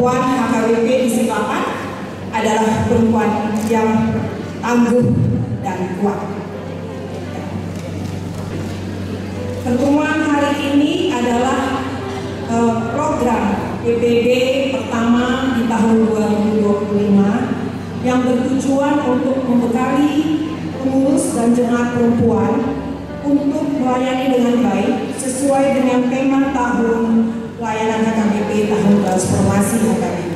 perempuan HKBP Distrik 8 adalah perempuan yang tangguh dan kuat. Pertemuan hari ini adalah program PPD pertama di tahun 2025 yang bertujuan untuk membekali pengurus dan jemaat perempuan untuk melayani dengan baik sesuai dengan tema tahun pelayanan HKBP tahun transformasi HKBP.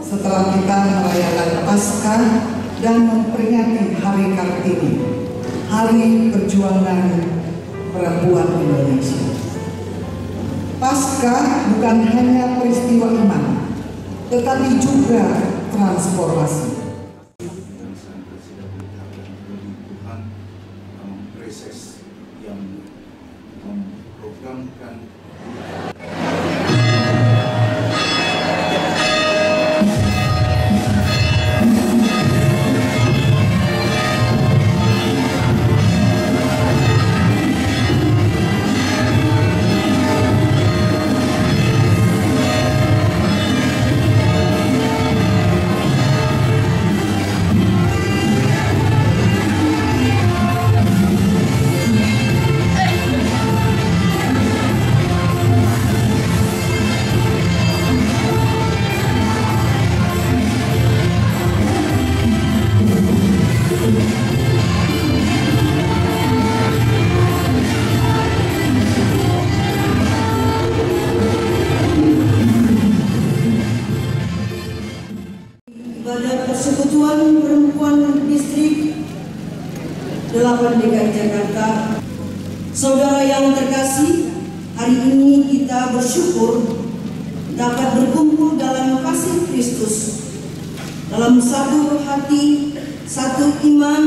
Setelah kita merayakan Paskah dan memperingati Hari Kartini, Hari Perjuangan Perempuan Indonesia. Paskah bukan hanya peristiwa iman, tetapi juga transformasi. Reses yang memprogramkan Persekutuan Perempuan Distrik 8 DKI Jakarta. Saudara yang terkasih, hari ini kita bersyukur dapat berkumpul dalam kasih Kristus, dalam satu hati, satu iman,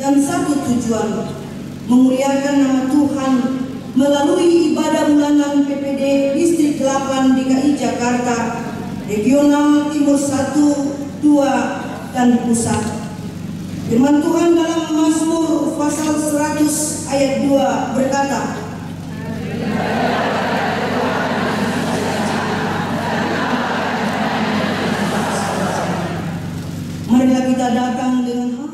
dan satu tujuan, memuliakan nama Tuhan melalui ibadah bulanan PPD Distrik 8 DKI Jakarta, Regional Timur 1, 2, dan Pusat. Firman Tuhan dalam Mazmur pasal 100 ayat 2 berkata, marilah kita datang dengan hati.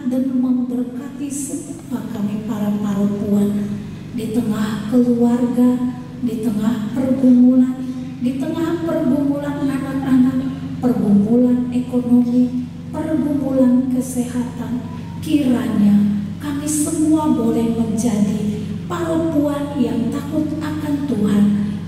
dan memberkati semua kami para perempuan di tengah keluarga, di tengah pergumulan, anak-anak, pergumulan ekonomi, pergumulan kesehatan. Kiranya kami semua boleh menjadi perempuan yang takut akan Tuhan,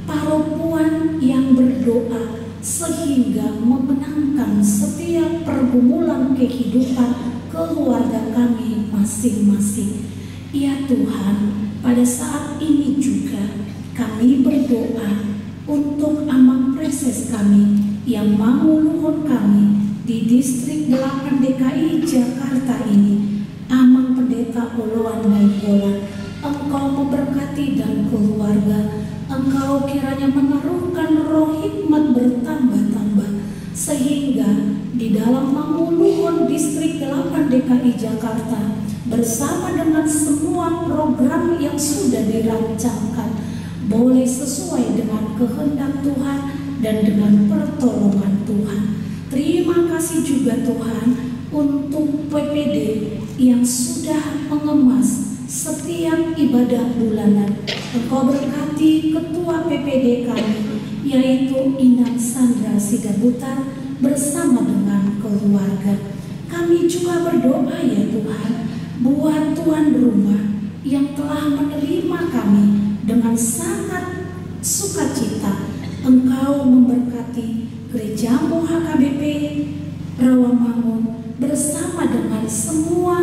perempuan yang berdoa sehingga memenangkan setiap pergumulan kehidupan keluarga kami masing-masing. Ya Tuhan, pada saat ini juga kami berdoa untuk Amang Preses kami yang manguluhun kami di distrik 8 DKI Jakarta ini. Amang Pendeta Oloan Nainggolan, Engkau memberkati dan keluarga. Engkau kiranya menaruhkan roh hikmat bertambah-tambah, sehingga di dalam manguluhun distrik 8 DKI Jakarta bersama dengan semua program yang sudah dirancangkan boleh sesuai dengan kehendak Tuhan dan dengan pertolongan Tuhan. Terima kasih juga Tuhan untuk PPD yang sudah mengemas setiap ibadah bulanan. Engkau berkati ketua PPD kami, yaitu Inang Sandra Sidabutar bersama dengan keluarga. Kami juga berdoa ya Tuhan, buat tuan rumah yang telah menerima kami dengan sangat sukacita. Engkau memberkati Gerejamu HKBP Rawamangun bersama dengan semua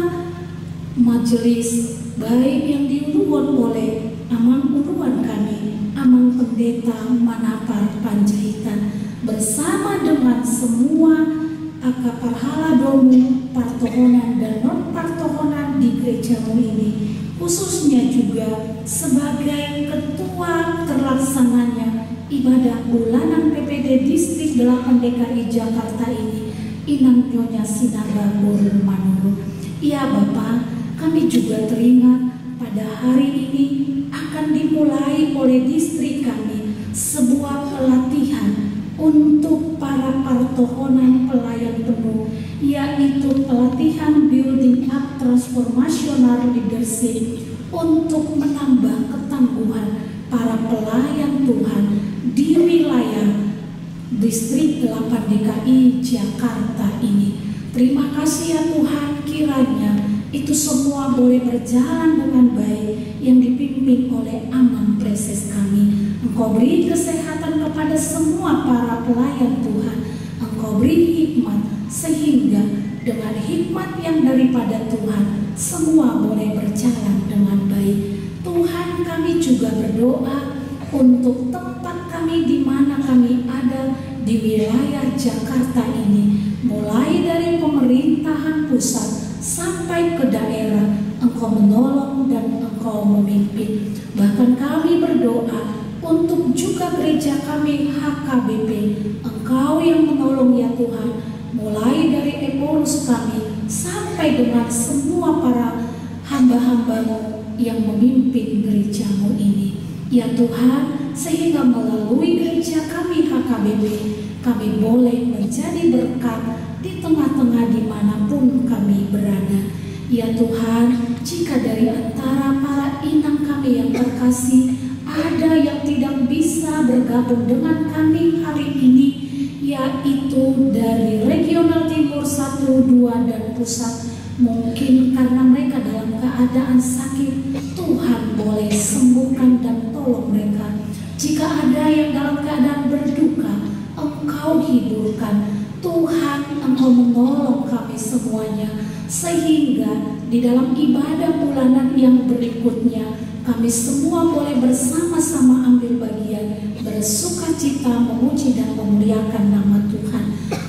majelis, baik yang diuluan oleh Amang Uluan kami, Amang Pendeta Manapar Panjaitan, bersama dengan semua Akaparhala Domu, Partohonan dan non-partohonan di gerejamu ini, khususnya juga sebagai ketua terlaksananya ibadah bulanan PPD Distrik 8 DKI Jakarta ini, Inang Nyonya Sinaga Borun Manuru. Ya Bapak, kami juga teringat pada hari ini akan dimulai oleh distrik kami sebuah pelatihan untuk para partohonan pelayan penuh, yaitu pelatihan Building Up Transformational Leadership untuk menambah ketangguhan para pelayan Tuhan di wilayah distrik 8 DKI Jakarta ini. Terima kasih ya Tuhan, kiranya itu semua boleh berjalan dengan baik yang dipimpin oleh Amang Preses kami. Engkau beri kesehatan kepada semua para pelayan Tuhan. Engkau beri hikmat sehingga dengan hikmat yang daripada Tuhan semua boleh berjalan dengan baik. Tuhan, kami juga berdoa untuk tempat kami di mana kami ada di wilayah Jakarta ini, mulai dari pemerintahan pusat sampai ke daerah. Engkau menolong dan Engkau memimpin. Bahkan kami berdoa untuk juga gereja kami HKBP, Engkau yang menolong ya Tuhan, mulai dari pengurus kami sampai dengan semua para hamba-hamba-Mu yang memimpin gerejamu ini. Ya Tuhan, sehingga melalui gereja kami HKBP, kami boleh menjadi berkat di tengah-tengah dimanapun kami berada. Ya Tuhan, jika dari antara para inang kami yang terkasih ada yang tidak bisa bergabung dengan kami hari ini, yaitu dari regional timur 1, 2 dan pusat, mungkin karena mereka dalam keadaan sakit, Tuhan boleh sembuhkan dan tolong mereka. Jika ada yang dalam keadaan berduka, Engkau hiburkan. Tuhan, Engkau menolong kami semuanya, sehingga di dalam ibadah bulanan yang berikutnya kami semua boleh bersama-sama ambil bagian, bersukacita, memuji dan memuliakan nama Tuhan.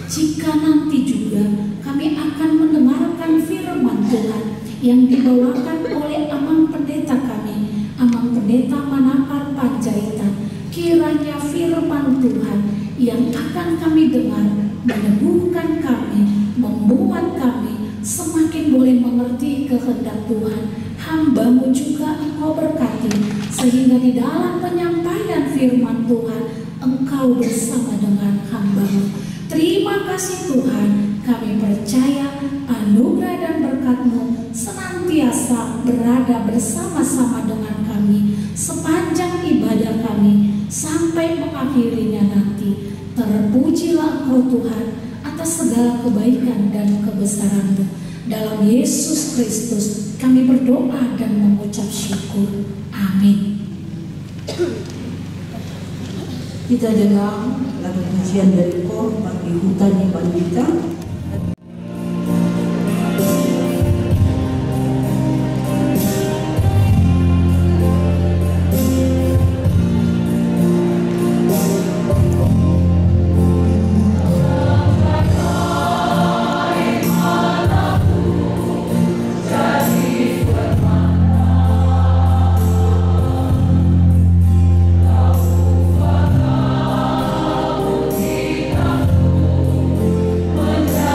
Jika nanti juga kami akan mendengarkan firman Tuhan yang dibawakan oleh Amang Pendeta kami, Amang Pendeta Manapar Panjaitan, kiranya firman Tuhan yang akan kami dengar meneguhkan kami, membuat kami semakin boleh mengerti kehendak Tuhan. Hamba-Mu juga Engkau berkati, sehingga di dalam penyampaian firman Tuhan Engkau bersama dengan hamba-Mu. Terima kasih Tuhan, Kami percaya anugerah dan berkat-Mu senantiasa berada bersama-sama dengan kami sepanjang ibadah kami sampai mengakhirinya nanti. Terpujilah Engkau Tuhan atas segala kebaikan dan kebesaran-Mu. Dalam Yesus Kristus kami berdoa dan mengucap syukur. Amin. Kita dengar lagu pujian dari Kor Bagi Hutani Pandita. Menjadi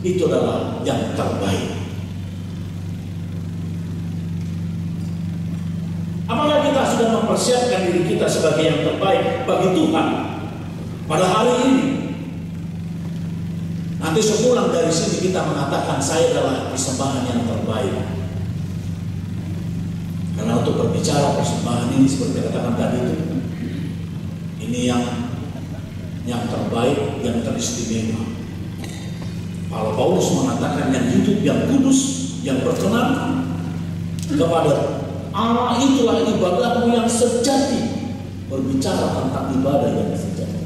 itu adalah yang terbaik. Apakah kita sudah mempersiapkan diri kita sebagai yang terbaik bagi Tuhan pada hari ini? Nanti sepulang dari sini kita mengatakan saya adalah persembahan yang terbaik. Karena untuk berbicara persembahan ini seperti katakan tadi itu, ini yang terbaik, yang teristimewa. Kalau Paulus mengatakan yang hidup, yang kudus, yang berkenan kepada Allah, itulah ibadahmu yang sejati. Berbicara tentang ibadah yang sejati.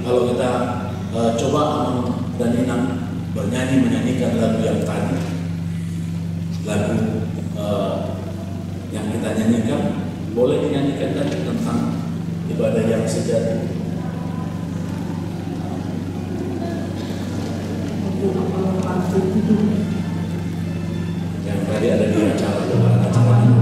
Kalau kita coba Amang dan Inang menyanyikan lagu yang tadi, lagu yang kita nyanyikan, boleh dinyanyikan tadi tentang ibadah yang sejati. Yang tadi ada di acara ini.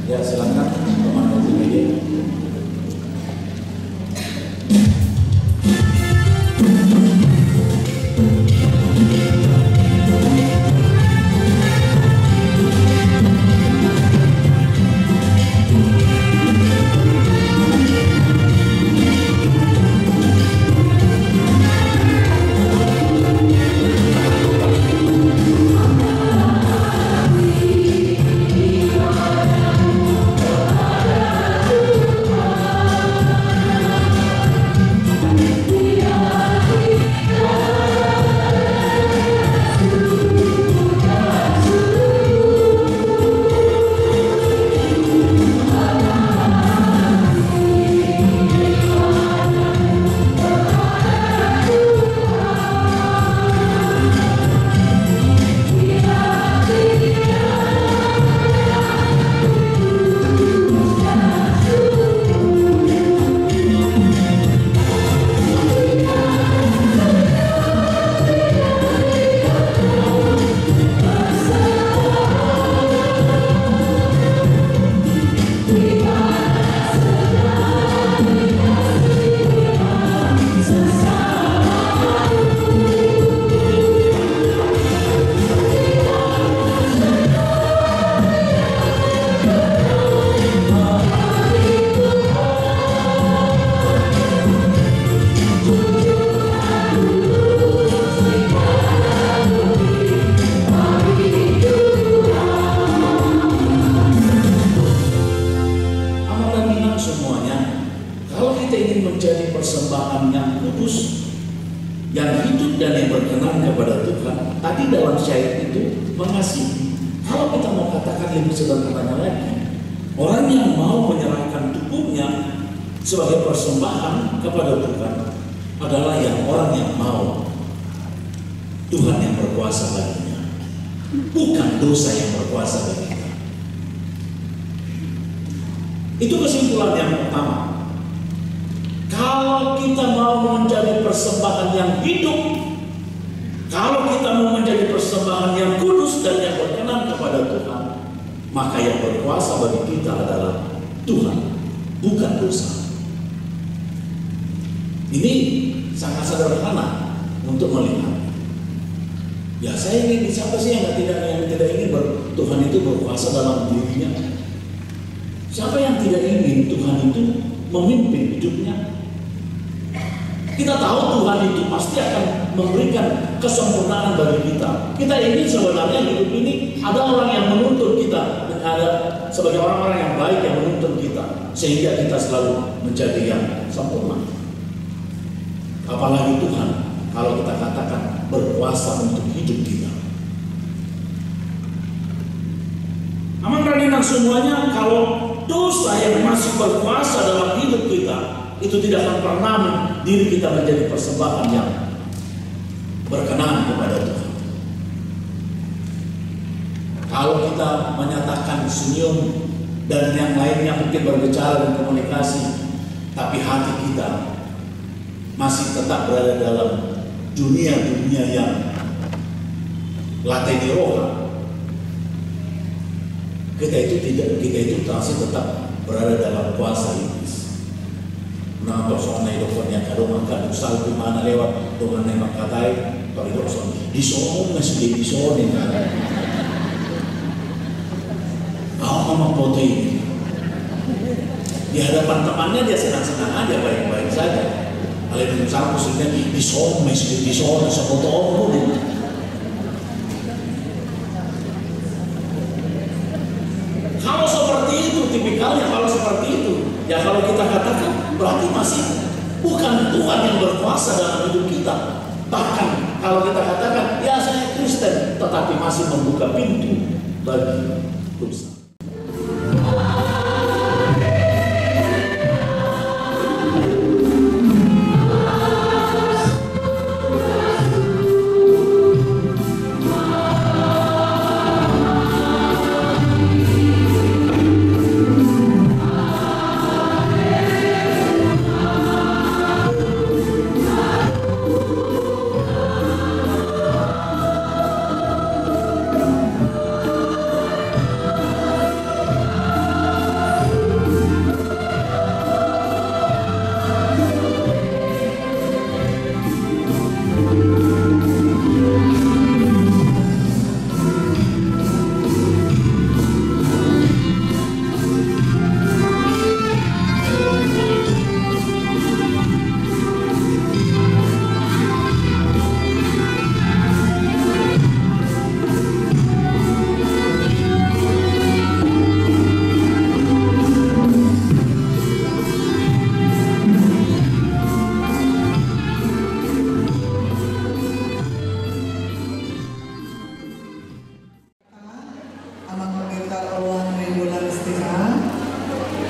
Ya, silakan teman multimedia. Persembahan yang kudus, yang hidup dan yang berkenan kepada Tuhan. Tadi dalam syair itu mengasihi. Kalau kita mau katakan lebih sederhananya lagi, orang yang mau menyerahkan tubuhnya sebagai persembahan kepada Tuhan adalah orang yang mau Tuhan yang berkuasa baginya, bukan dosa yang berkuasa bagi kita. Itu kesimpulan yang pertama. Kalau kita mau menjadi persembahan yang hidup, kalau kita mau menjadi persembahan yang kudus dan yang berkenan kepada Tuhan, maka yang berkuasa bagi kita adalah Tuhan, bukan dosa. Ini sangat sederhana untuk melihat. Ya, saya ingin, siapa sih yang tidak ingin Tuhan itu berkuasa dalam dirinya? Siapa yang tidak ingin Tuhan itu memimpin hidupnya? Kita tahu Tuhan itu pasti akan memberikan kesempurnaan bagi kita. Kita ingin sebenarnya hidup ini ada orang yang menuntun kita, ada sebagai orang-orang yang baik yang menuntun kita, sehingga kita selalu menjadi yang sempurna. Apalagi Tuhan kalau kita katakan berkuasa untuk hidup kita. Aman dan semuanya, kalau dosa yang masih berkuasa dalam hidup kita, itu tidak akan pernah diri kita menjadi persembahan yang berkenan kepada Tuhan. Kalau kita menyatakan senyum dan yang lainnya mungkin berbicara dan komunikasi, tapi hati kita masih tetap berada dalam dunia-dunia yang lateni roha, kita itu masih tetap berada dalam kuasa iblis. Nah, persona itu punya kadang makan usal di mana lewat dengan nembak katai, kalau itu persona di sono masih di sono kan. Memang foto ini di hadapan temannya dia senang-senang aja, baik-baik saja. Kalau itu misalnya maksudnya di sono masih di sono sefoto orang. Kalau seperti itu tipikalnya, kalau seperti itu ya kalau kita katakan berarti masih bukan Tuhan yang berkuasa dalam hidup kita. Bahkan kalau kita katakan ya saya Kristen, tetapi masih membuka pintu bagi dosa.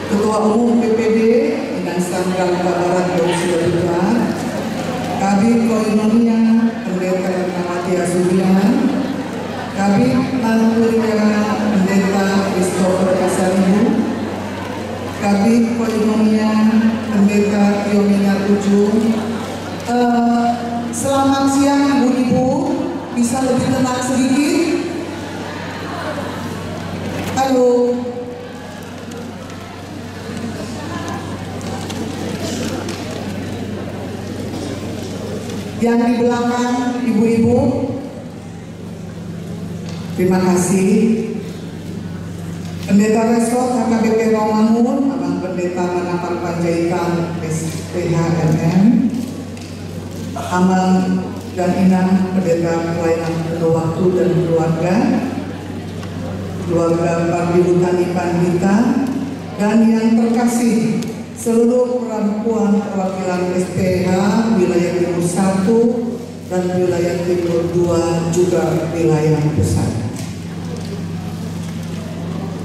Ketua Umum PPD Insan Galka Barat Jawa Barat, Kabid Koinonia Pendeta Ramati Asubian, Kabid Manturia Pendeta Christopher Kasaribu, Kabid Koinonia Pendeta Yomina Ujung. Selamat siang Ibu-Ibu, bisa lebih tenang sedikit? Halo. Yang di belakang ibu-ibu, terima kasih. Pendeta Resort HKBP Rawamangun, Abang Pendeta Manapar Panjaitan SPHMM, Amal dan Inang Pendeta Pelayanan Penuh Waktu dan keluarga Pardi Hutani Pandita, dan yang terkasih seluruh perempuan perwakilan SPH wilayah Timur 1 dan wilayah Timur 2 juga wilayah pusat.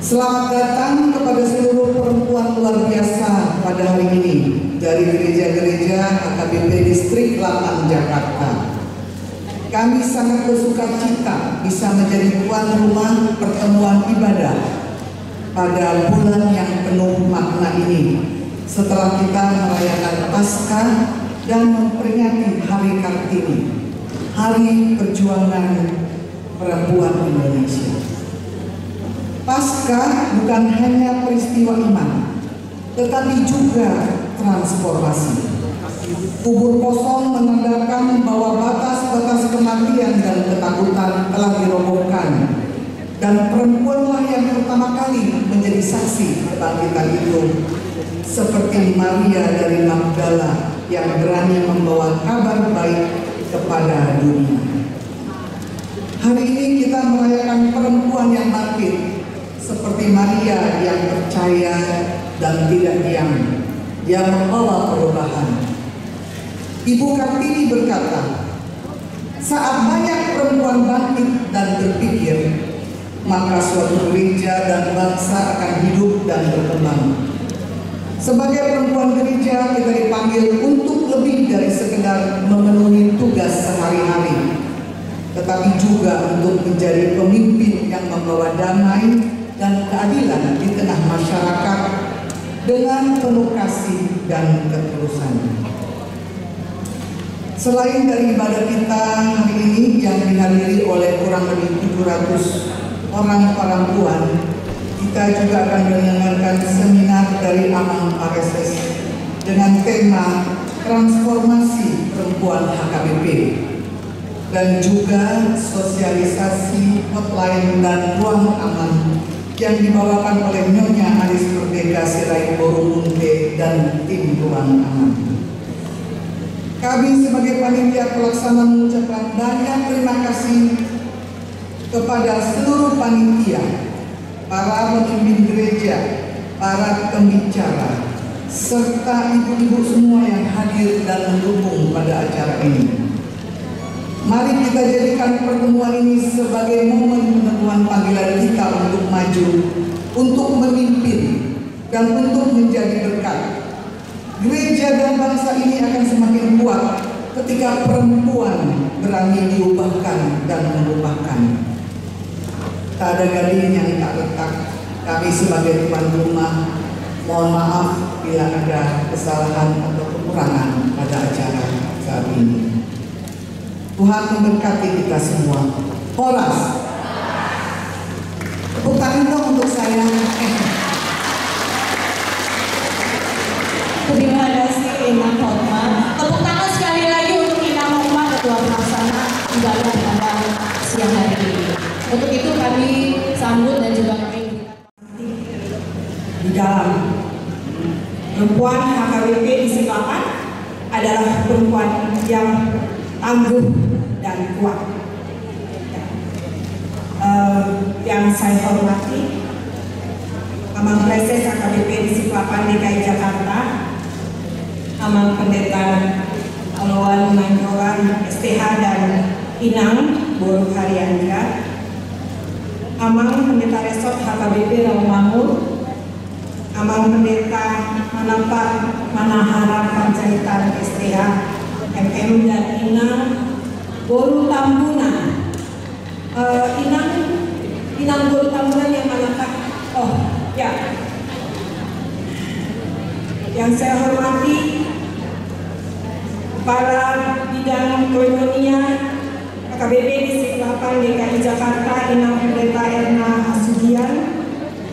Selamat datang kepada seluruh perempuan luar biasa pada hari ini dari gereja-gereja HKBP Distrik 8 Jakarta. Kami sangat bersuka cita bisa menjadi tuan rumah pertemuan ibadah pada bulan yang penuh makna ini, setelah kita merayakan Paskah dan memperingati Hari Kartini, Hari Perjuangan Perempuan Indonesia. Paskah bukan hanya peristiwa iman, tetapi juga transformasi. Kubur kosong menandakan bahwa batas-batas kematian dan ketakutan telah dirobohkan, dan perempuanlah yang pertama kali menjadi saksi kebangkitan itu, seperti Maria dari Magdala yang berani membawa kabar baik kepada dunia. Hari ini kita merayakan perempuan yang bangkit, seperti Maria yang percaya dan tidak diam, yang membawa perubahan. Ibu Kartini berkata, saat banyak perempuan bangkit dan berpikir, maka suatu gereja dan bangsa akan hidup dan berkembang. Sebagai perempuan gereja, kita dipanggil untuk lebih dari sekedar memenuhi tugas sehari-hari, tetapi juga untuk menjadi pemimpin yang membawa damai dan keadilan di tengah masyarakat dengan penuh kasih dan ketulusan. Selain dari ibadah kita hari ini yang dihadiri oleh kurang lebih 700 orang perempuan, kita juga akan mendengarkan seminar dari Amang RSS dengan tema transformasi perempuan HKBP dan juga sosialisasi hotline dan ruang aman yang dibawakan oleh Nyonya Alis Merdeka Sirait Borumunte dan tim ruang aman. Kami sebagai panitia pelaksana mengucapkan banyak terima kasih kepada seluruh panitia, para pemimpin gereja, para pembicara, serta ibu-ibu semua yang hadir dan mendukung pada acara ini. Mari kita jadikan pertemuan ini sebagai momen penentuan panggilan kita untuk maju, untuk memimpin, dan untuk menjadi berkat. Gereja dan bangsa ini akan semakin kuat ketika perempuan berani diubahkan dan mengubahkan. Tak ada gading yang tak letak. Kami sebagai tuan rumah mohon maaf bila ada kesalahan atau kekurangan pada acara saat ini. Tuhan memberkati kita semua. Horas. Tepuk tangan dong untuk saya. Terima kasih Imam Hotma. Tepuk tangan sekali lagi untuk Imam Hotma Ketua Pelaksana Undangan pada siang hari ini. Untuk itu kami sambut dan juga kami di dalam perempuan HKBP di Siklapan adalah perempuan yang tangguh dan kuat. Yang saya hormati Amang Preses HKBP di Siklapan DKI Jakarta, Amang Pendeta Aloan Nainggolan STH dan Inang Boru Haryandra, Amang Pendeta Resort HKBP Rawamangun, Amang Pendeta Manapar Manahara Panjaitan STH MM dan Inang Boru Tambunan. Inang Boru Tambunan yang manakah? Oh ya, yang saya hormati para bidang koinonia HKBP di Siklapan DKI Jakarta, Inang Pendeta Erna Hasudian,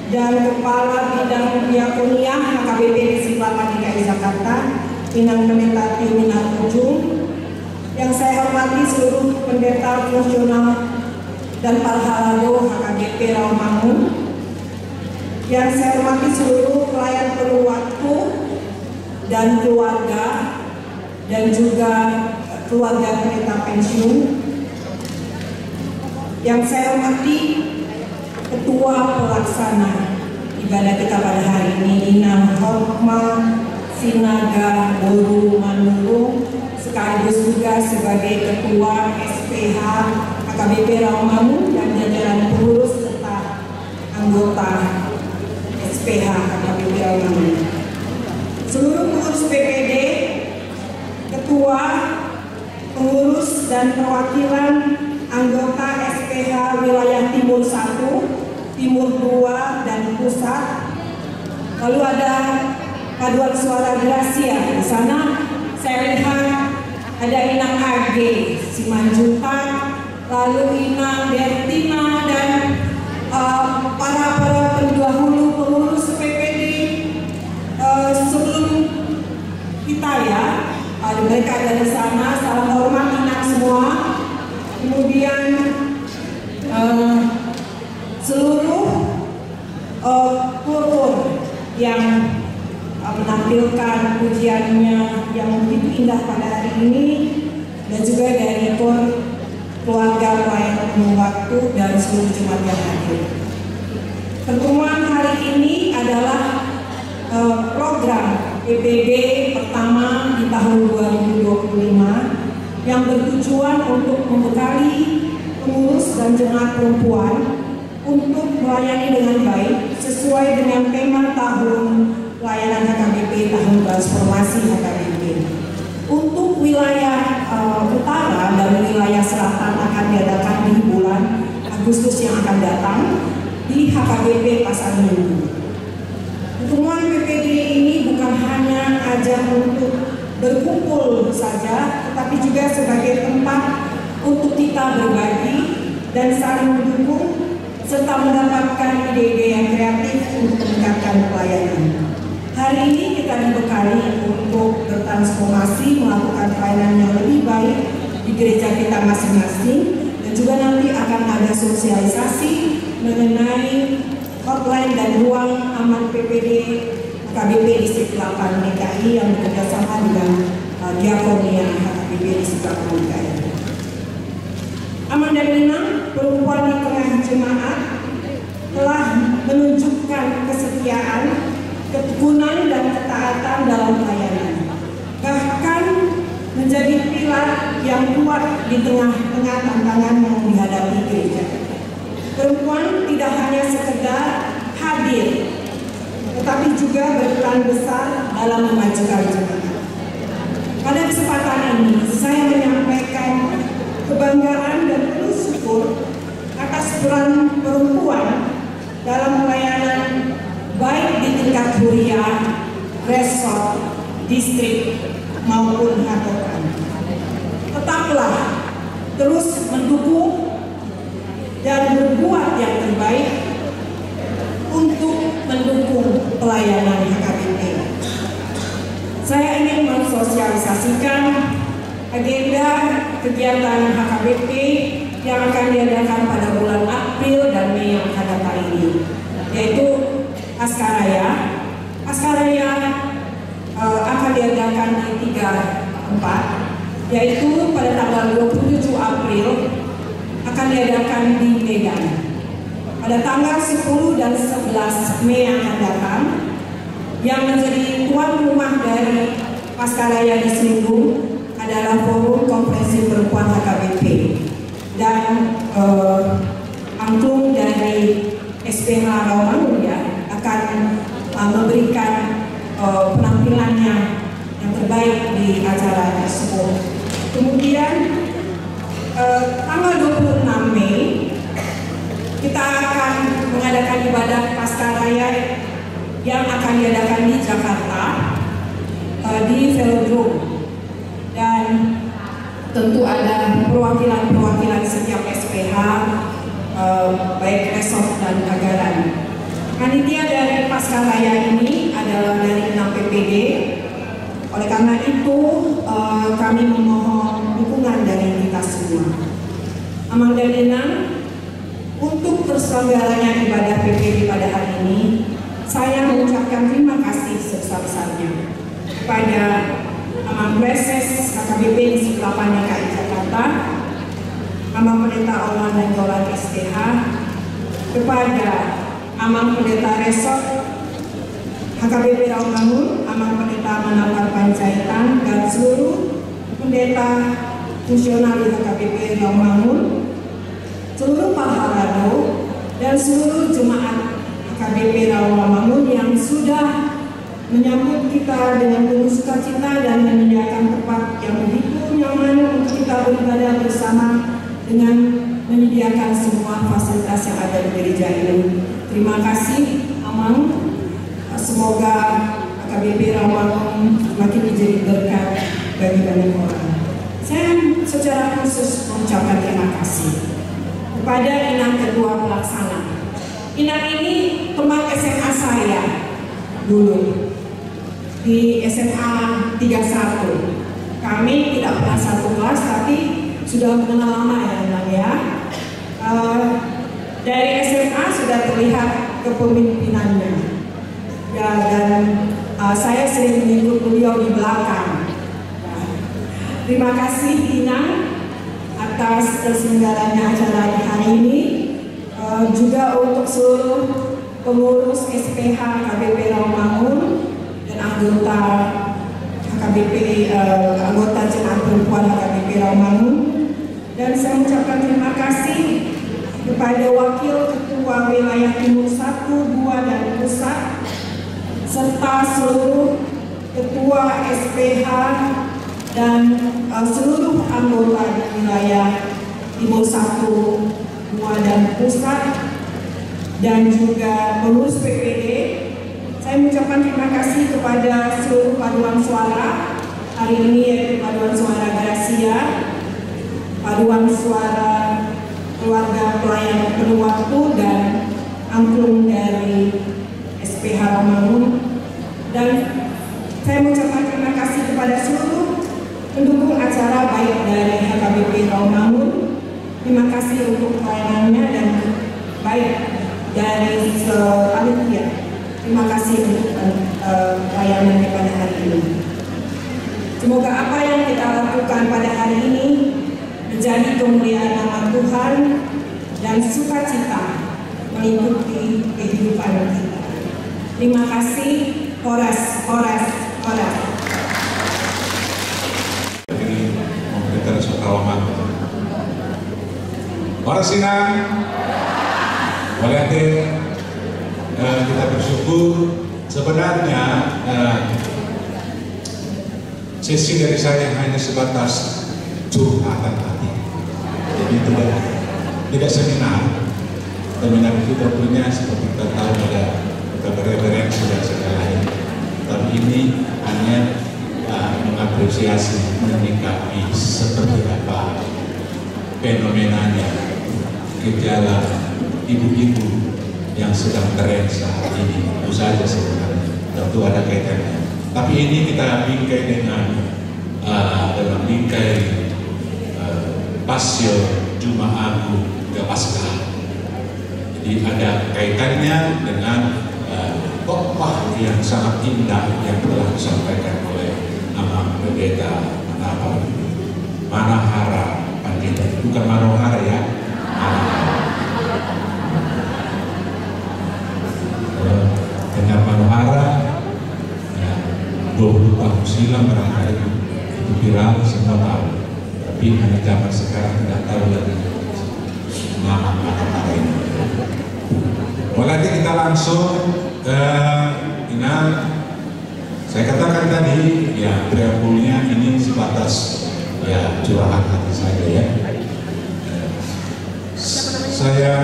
dan Kepala Bidang Diakonia HKBP di Siklapan DKI Jakarta, Inang Pendeta Tiuminar Ujung. Yang saya hormati seluruh pendeta fungsional dan parhalado HKBP Rawamangun. Yang saya hormati seluruh pelayan penuh waktu dan keluarga, dan juga keluarga pendeta pensiun. Yang saya hormati Ketua Pelaksana ibadah kita pada hari ini, Inang Hotma Sinaga Boru Manurung, sekaligus juga sebagai Ketua SPH HKBP Rawamangun dan jajaran pengurus serta anggota SPH HKBP Rawamangun. Seluruh pengurus PPD, ketua, pengurus dan perwakilan anggota SPH wilayah Timur 1, Timur 2 dan Pusat. Lalu ada paduan suara Gracia di sana. Saya lihat ada Inang AG Simanjuntak, lalu Inang Dertina dan para pendahulu pengurus PPD sebelum kita ya. Mereka ada di sana. Salam hormat Inang semua. Kemudian seluruh kultur yang menampilkan pujiannya yang begitu indah pada hari ini, dan juga dari keluarga pelayan penuh waktu dan seluruh jemaat yang hadir. Pertemuan hari ini adalah program PPD pertama di tahun 2025 yang bertujuan untuk membekali pengurus dan jemaat perempuan untuk melayani dengan baik sesuai dengan tema tahun pelayanan HKBP, tahun transformasi HKBP. Untuk wilayah utara dan wilayah selatan akan diadakan di bulan Agustus yang akan datang di HKBP Pasar Minggu. Pertemuan PPD ini bukan hanya ajang untuk berkumpul saja, tetapi juga sebagai tempat untuk kita berbagi dan saling mendukung serta mendapatkan ide-ide yang kreatif untuk meningkatkan pelayanan. Hari ini kita dibekali untuk bertransformasi, melakukan pelayanan yang lebih baik di gereja kita masing-masing, dan juga nanti akan ada sosialisasi mengenai hotline dan ruang aman PPD HKBP Distrik 8 DKI yang bekerjasama dengan Diakonia HKBP Distrik 8 DKI. Aman dan Minang, perempuan di tengah jemaat, telah menunjukkan kesetiaan, ketekunan dan ketaatan dalam pelayanan. Bahkan menjadi pilar yang kuat di tengah-tengah tantangan yang dihadapi gereja. Perempuan tidak hanya sekedar hadir, tetapi juga berperan besar dalam memajukan jemaat. Pada kesempatan ini, saya menyampaikan kebanggaan dan penuh syukur atas peran perempuan dalam pelayanan baik di tingkat huriah, resort, distrik maupun hatokan. Tetaplah terus mendukung dan berbuat yang terbaik untuk mendukung pelayanan HKBP. Saya ingin mensosialisasikan agenda kegiatan HKBP yang akan diadakan pada bulan April dan Mei yang akan datang ini, yaitu Pascaraya. Pascaraya akan diadakan di 3 tempat, yaitu pada tanggal 27 April akan diadakan di Medan. Pada tanggal 10 dan 11 Mei yang akan datang, yang menjadi tuan rumah dari Pascaraya di Selinggung adalah Forum Konferensi Perempuan HKBP, dan angklung dari SPH Rawamangun ya akan memberikan penampilannya yang terbaik di acara tersebut. Kemudian tanggal 26 Mei kita akan mengadakan ibadah Pascaraya yang akan diadakan di Jakarta di Velodrome, dan tentu ada perwakilan-perwakilan setiap SPH baik resort dan agaran. Panitia dari Pascaraya ini adalah dari 6 PPD. Oleh karena itu kami memohon dukungan dari kita semua. Aman dan Minang, untuk terselenggaranya ibadah PPD pada hari ini, saya mengucapkan terima kasih sebesar-besarnya kepada Amang Preses HKBP Distrik 8 DKI Jakarta, Amang Pendeta Oman dan Golan STH, kepada Amang Pendeta Resort HKBP Rawamangun, Amang Pendeta Manatar Panjaitan, dan seluruh pendeta fungsional di HKBP Rawamangun, seluruh pahalado, dan seluruh jemaat HKBP Rawamangun yang sudah menyambut kita dengan penuh sukacita dan menyediakan tempat yang begitu nyaman untuk kita beribadah bersama dengan menyediakan semua fasilitas yang ada di gereja ini. Terima kasih Amang, semoga HKBP Rawamangun makin menjadi berkat bagi banyak orang. Saya secara khusus mengucapkan terima kasih kepada Inang Kedua Pelaksana. Inang ini teman SMA saya dulu di SMA 31. Kami tidak pernah satu kelas, tapi sudah mengenal lama ya Inang ya. Dari SMA sudah terlihat kepemimpinannya ya, dan saya sering mengikut beliau di belakang. Terima kasih Inang atas terselenggaranya acara hari ini, juga untuk seluruh pengurus SPH HKBP Rawamangun dan anggota HKBP, anggota jemaat perempuan HKBP Rawamangun. Dan saya mengucapkan terima kasih kepada Wakil Ketua Wilayah Timur 1, 2, dan Pusat, serta seluruh Ketua SPH dan seluruh anggota di wilayah Timur 1, 2, dan Pusat, dan juga pengurus PPD. Saya mengucapkan terima kasih kepada seluruh paduan suara hari ini, yaitu paduan suara Gracia, paduan suara keluarga pelayan penuh waktu dan angklung dari SPH Rawamangun, dan saya mengucapkan terima kasih kepada seluruh pendukung acara baik dari HKBP Rawamangun. Terima kasih untuk pelayanannya dan baik dari panitia. Terima kasih untuk pelayanannya pada hari ini. Semoga apa yang kita lakukan pada hari ini menjadi kemuliaan nama Tuhan dan sukacita mengikuti kehidupan kita. Terima kasih. Horas. Ini pemerintah Rawamangun. Horas Sinang. Walhasil kita bersyukur. Sebenarnya sesi dari saya hanya sebatas curhatan hati. Jadi tidak seminar. Seminar kita punya seperti kita tahu ada referensi dan segala-galanya. Tapi ini hanya mengapresiasi, menyikapi seperti apa fenomenanya gejala ibu-ibu yang sedang tren saat ini. Itu saja sebenarnya. Tentu ada kaitannya. Tapi ini kita bingkai dengan dalam bingkai Pasio Jumat Agung Paskah. Jadi ada kaitannya dengan khotbah yang sangat indah yang telah disampaikan oleh Amang Pendeta Manahara Pandita, bukan Manohara ya. Dengan Manohara ya, 20 tahun silam barangkali itu viral semua tahu, tapi anak zaman sekarang tidak tahu lagi nama Manohara ini. Mulai kita langsung saya katakan tadi ya preambulnya ini sebatas ya curahan hati saya ya. Saya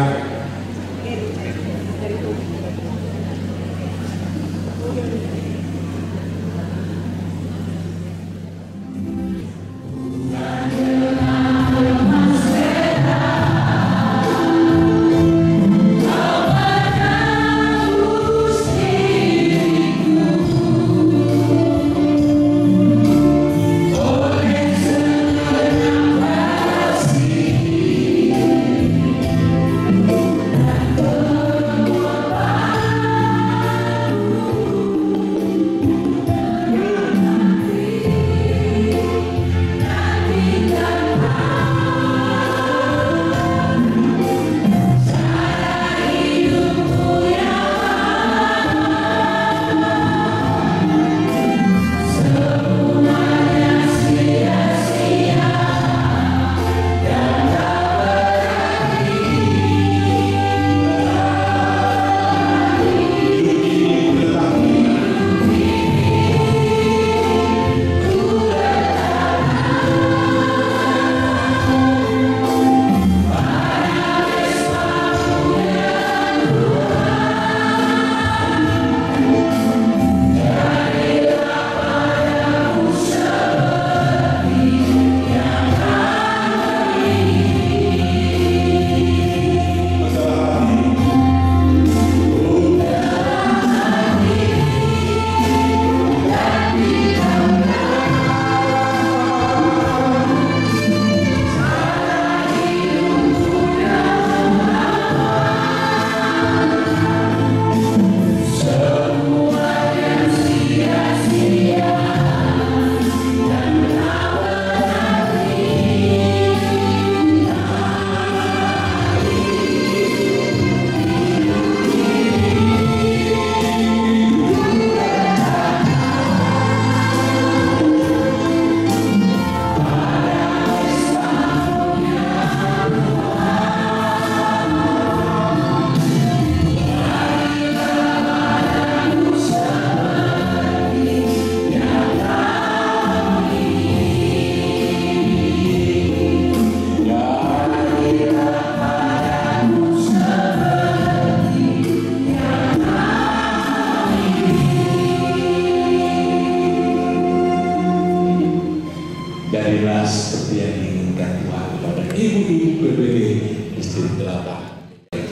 Distrik 8.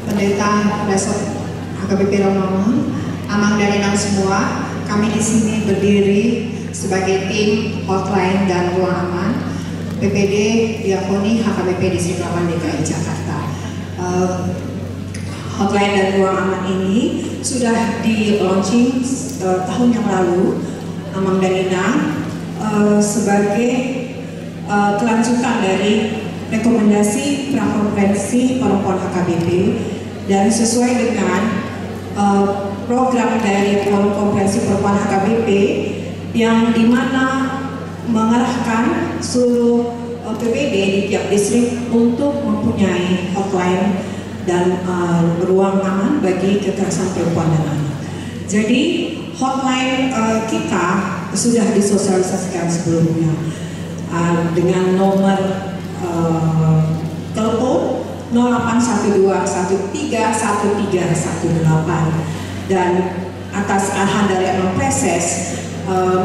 Pendeta Resort HKBP Rawamangun, Amang dan Inang semua, kami di sini berdiri sebagai tim hotline dan ruang aman PPD Diakoni HKBP Distrik 8 DKI Jakarta. Hotline dan ruang aman ini sudah di launching tahun yang lalu, Amang dan Inang, sebagai kelanjutan dari rekomendasi prakonferensi perempuan HKBP dan sesuai dengan program dari konferensi perempuan HKBP yang dimana mengarahkan seluruh PPD di tiap distrik untuk mempunyai hotline dan ruang aman bagi kekerasan perempuan dan anak. Jadi hotline kita sudah disosialisasikan sebelumnya dengan nomor telepon 0812131318 dan atas arahan dari Emang Preses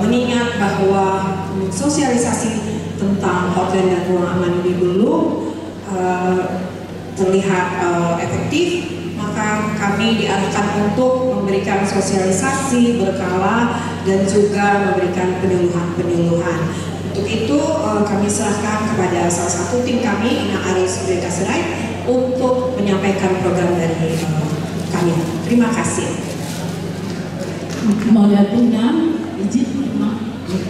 mengingat bahwa sosialisasi tentang hotline dan ruang aman ini belum terlihat efektif, maka kami diarahkan untuk memberikan sosialisasi berkala dan juga memberikan penyuluhan. Untuk itu kami serahkan kepada salah satu tim kami, Ina Aris Breka Serai, untuk menyampaikan program dari kami. Terima kasih. Maulana, izin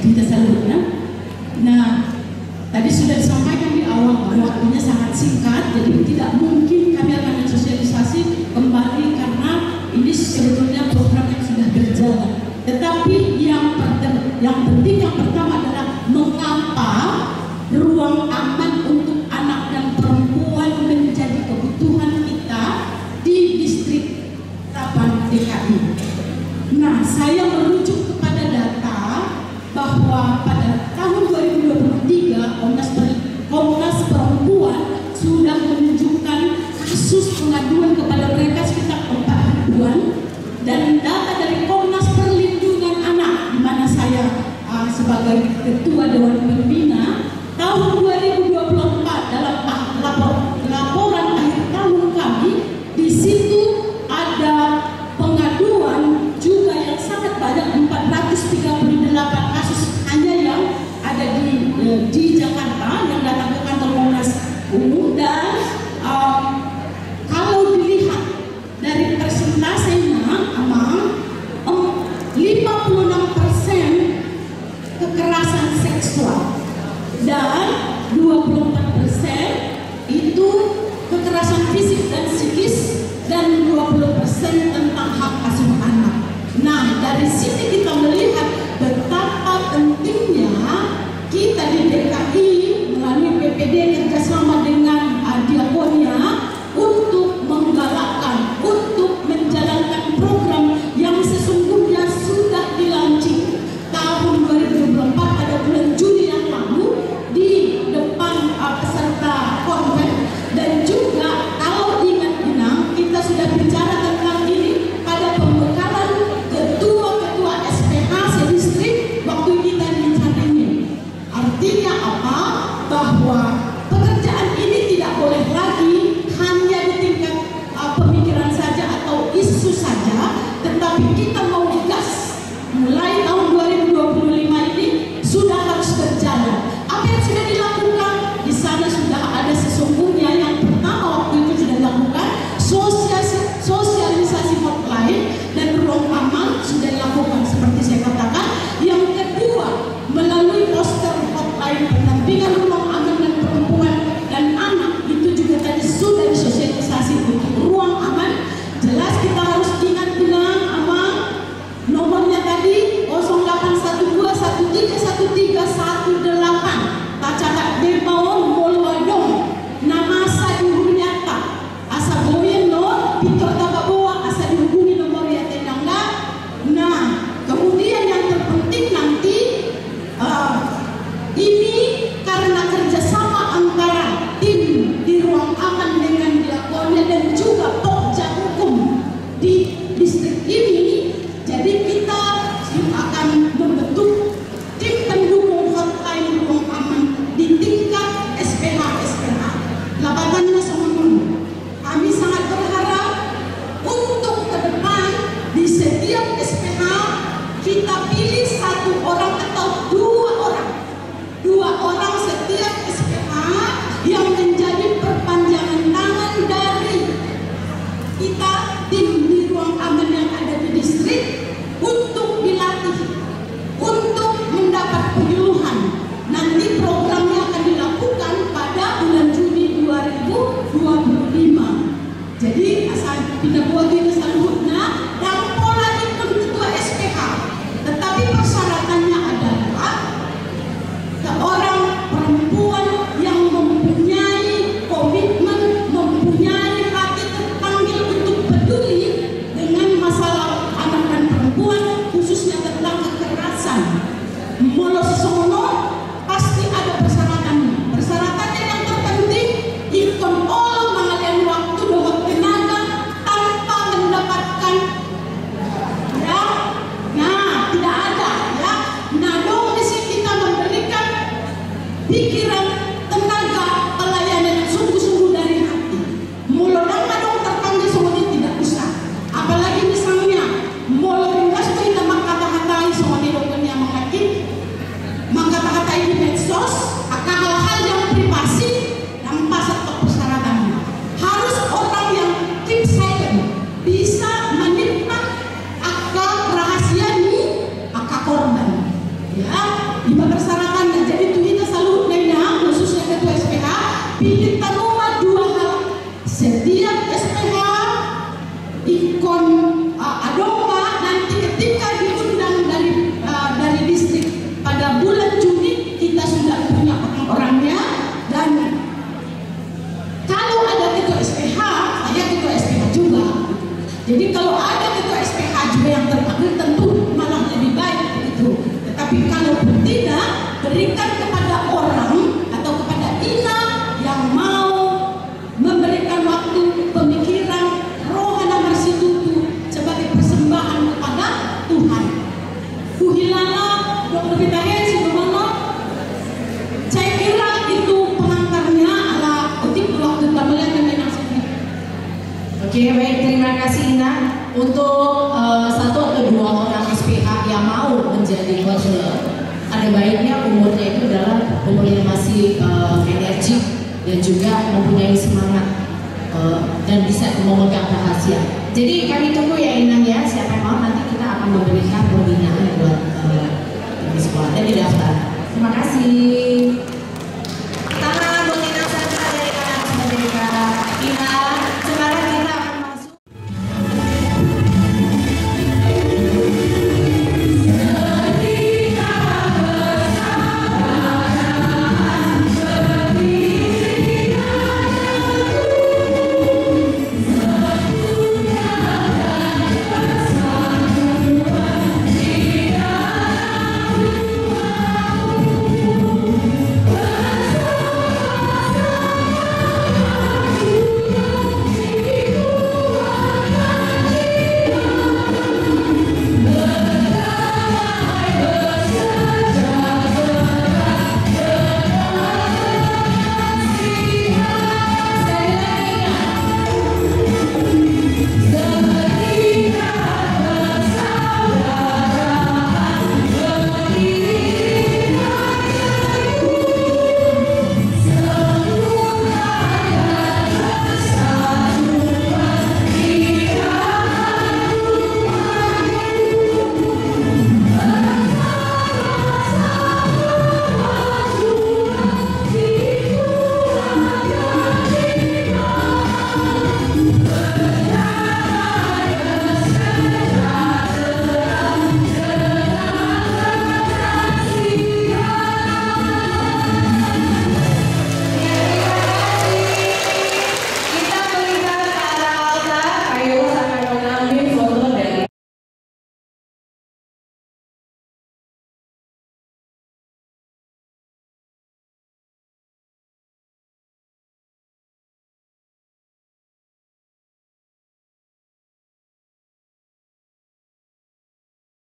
kita selanjutnya. Nah, tadi sudah disampaikan di awal bahwa waktunya sangat singkat, jadi tidak mungkin kami akan mensosialisasi kembali karena ini sebetulnya program yang sudah berjalan. Tetapi yang penting yang pertama adalah mengapa ruang aman untuk anak dan perempuan menjadi kebutuhan kita di distrik 8 DKI. Nah, saya merujuk kepada data bahwa pada tahun 2023 Komnas Perempuan sudah menunjukkan kasus pengaduan kepada mereka sekitar 4 ribuan, dan data dari Komnas Perlindungan Anak di mana saya sebagai Ketua Dewan Pembina tahun 2024 dalam laporan akhir tahun kami, di situ ada pengaduan juga yang sangat banyak, 438 kasus hanya yang ada di Jakarta yang datang ke kantor Komnas Umum. Dan kalau dilihat dari persentasenya, Amang, 56% kekerasan seksual dan 24% itu kekerasan fisik dan psikis, dan 20% tentang hak asuh anak. Nah, dari sini kita melihat betapa pentingnya kita di DKI melalui PPD kerjasama dengan Diakonia untuk menggalakkan, untuk menjalankan program yang sesungguhnya sudah dilaunching tahun 2024 pada bulan Juli yang lalu di depan peserta konven. Dan juga kalau ingat Inang, kita sudah bicara tentang ini pada pembekalan ketua-ketua SPH sedistrik waktu kita di ini. Artinya apa? Bahwa pekerjaan Pinabuat itu seluruhnya dan pola itu ketua SPH. Tetapi persyaratannya adalah seorang perempuan yang mempunyai komitmen, mempunyai hati terpanggil untuk peduli dengan masalah anak dan perempuan, khususnya tentang kekerasan. Molo sesono pasti ada persyaratannya. Persyaratannya yang terpenting ikon all mengalian waktu doa tenaga tanpa mendapatkan ya, nah tidak ada ya. Nah dong di sini kita memberikan pikiran, tenaga, pelayanan yang sungguh-sungguh dari hati. Mulu dan dong terpanggil semuanya tidak usah. Apalagi misalnya mulu rindas itu kita mengkata-katai semuanya dokternya mengakin, mengkata-katai di medsos, akan hal-hal yang privasi tanpa satu persyaratannya. Harus orang yang keep silent, bisa menyimpan akal rahasia ini, akal korban. Ya, lima persyaratannya. Jadi itu kita selalu nanya, khususnya ketua SPH, pilih tanuma dua hal. Setiap SPH ikon adoma nanti ketika diundang dari distrik pada bulan Juni kita sudah punya orang-orangnya, dan kalau ada ketua SPH, saya ketua SPH juga. Jadi kalau ada ketua SPH juga yang terpanggil tentu malah lebih baik begitu. Tetapi kalau tidak, berikan kepada orang atau kepada Ina yang mau memberikan waktu, pemikiran, rohana bersikutu sebagai persembahan kepada Tuhan. Kuhilala, Dr. Pitahen, Sidomano, saya kira itu pengantarnya ala ketik waktu tambahan dan nasibnya. Oke, baik, terima kasih Ina. Untuk satu atau dua orang SPH yang mau menjadi konselor, ada baiknya umurnya itu adalah umur yang masih energik dan juga mempunyai semangat dan bisa memegang rahasia. Jadi kami tunggu ya Inang ya, siapa yang mau nanti kita akan memberikan pembinaan buat di sekolah dan di daftar. Terima kasih.